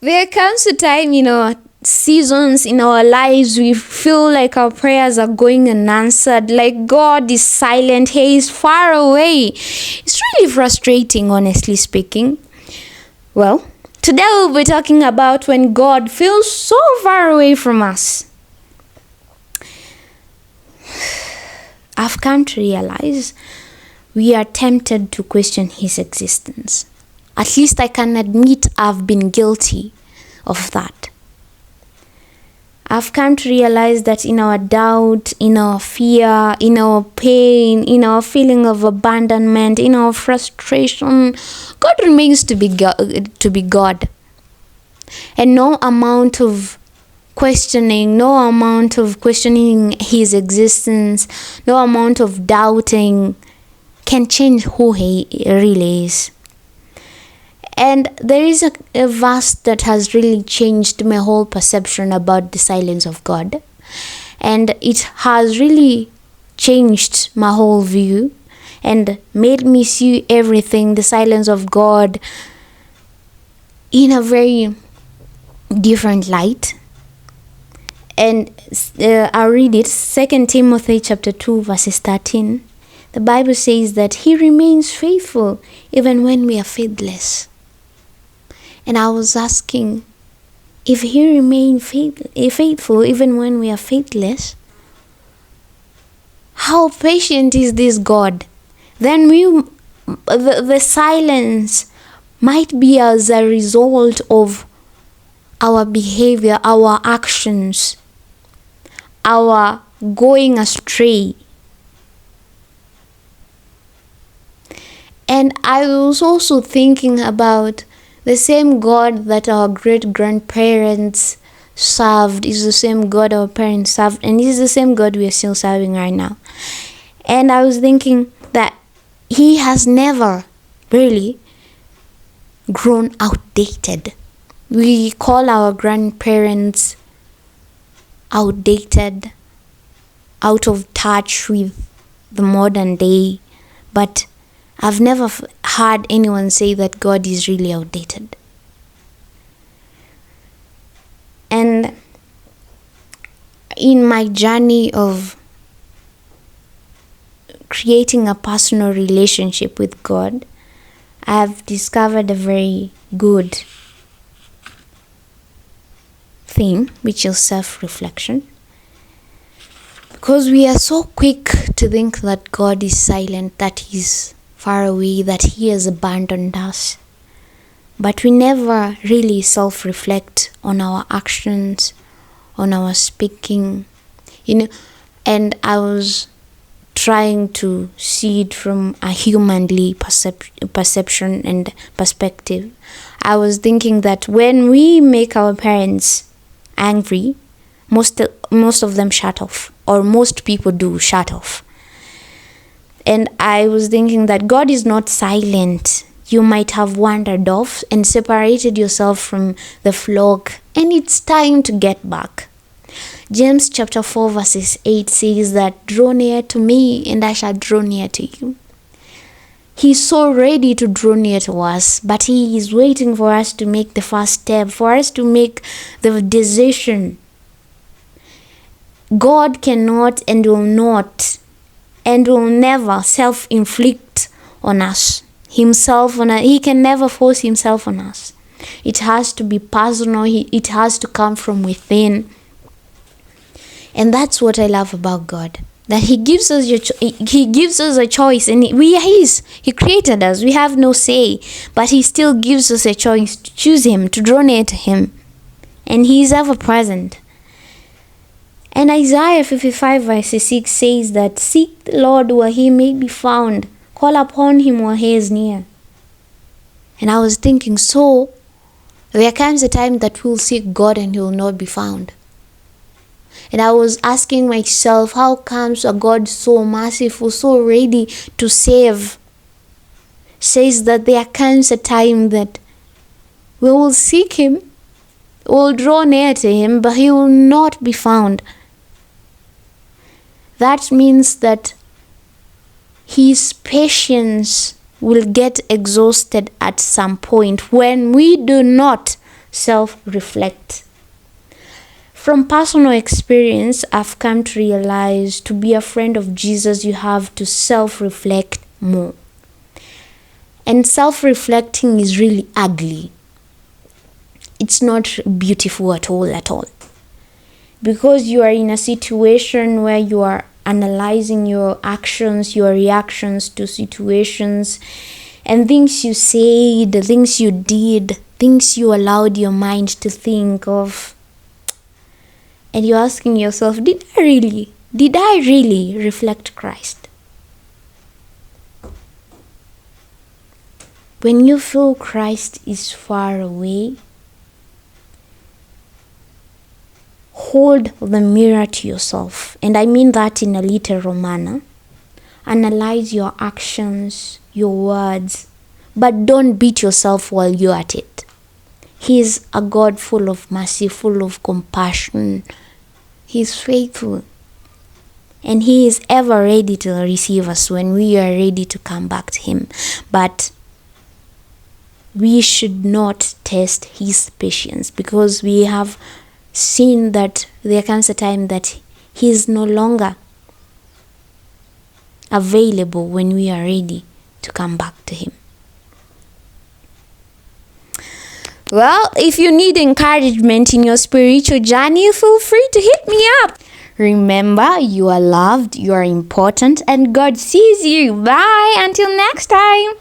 There comes a time, seasons in our lives, we feel like our prayers are going unanswered, like God is silent, He is far away. It's really frustrating, honestly speaking. Well, today we'll be talking about when God feels so far away from us. I've come to realize we are tempted to question His existence. At least I can admit I've been guilty of that. I've come to realize that in our doubt, in our fear, in our pain, in our feeling of abandonment, in our frustration, God remains to be God. And no amount of questioning His existence, no amount of doubting can change who He really is. And there is a verse that has really changed my whole perception about the silence of God. And it has really changed my whole view and made me see everything, the silence of God, in a very different light. And I'll read it, 2 Timothy chapter 2, verses 13. The Bible says that He remains faithful even when we are faithless. And I was asking, if He remains faithful even when we are faithless, how patient is this God? Then the silence might be as a result of our behavior, our actions, our going astray. And I was also thinking about the same God that our great-grandparents served is the same God our parents served, and is the same God we are still serving right now. And I was thinking that He has never really grown outdated. We call our grandparents outdated, out of touch with the modern day, but I've never heard anyone say that God is really outdated. And in my journey of creating a personal relationship with God, I've discovered a very good thing, which is self-reflection. Because we are so quick to think that God is silent, that He's far away, that He has abandoned us. But we never really self-reflect on our actions, on our speaking, and I was trying to see it from a humanly perception and perspective. I was thinking that when we make our parents angry, most of them shut off, or most people do shut off. And I was thinking that God is not silent. You might have wandered off and separated yourself from the flock, and it's time to get back. James chapter 4 verses 8 says that, "Draw near to me, and I shall draw near to you." He's so ready to draw near to us, but He is waiting for us to make the first step, for us to make the decision. God cannot and will not and will never self-inflict on us, Himself on us. He can never force Himself on us. It has to be personal. It has to come from within. And that's what I love about God, that He gives us a choice, and we are His. He created us. We have no say, but He still gives us a choice to choose Him, to draw near to Him, and He is ever present. And Isaiah 55 verse 6 says that, "Seek the Lord while He may be found. Call upon Him while He is near." And I was thinking, so there comes a time that we'll seek God and He will not be found. And I was asking myself, how comes a God so merciful, so ready to save, says that there comes a time that we will seek Him, we'll draw near to Him, but He will not be found. That means that His patience will get exhausted at some point when we do not self-reflect. From personal experience, I've come to realize to be a friend of Jesus, you have to self-reflect more. And self-reflecting is really ugly. It's not beautiful at all. Because you are in a situation where you are analyzing your actions, your reactions to situations, and things you said, the things you did, things you allowed your mind to think of. And you're asking yourself, did I really reflect Christ? When you feel Christ is far away, hold the mirror to yourself. And I mean that in a literal manner. Analyze your actions, your words, but don't beat yourself while you're at it. He is a God full of mercy, full of compassion. He is faithful. And He is ever ready to receive us when we are ready to come back to Him. But we should not test His patience, because we have seen that there comes a time that He is no longer available when we are ready to come back to Him. Well, if you need encouragement in your spiritual journey, feel free to hit me up. Remember, you are loved, you are important, and God sees you. Bye, until next time.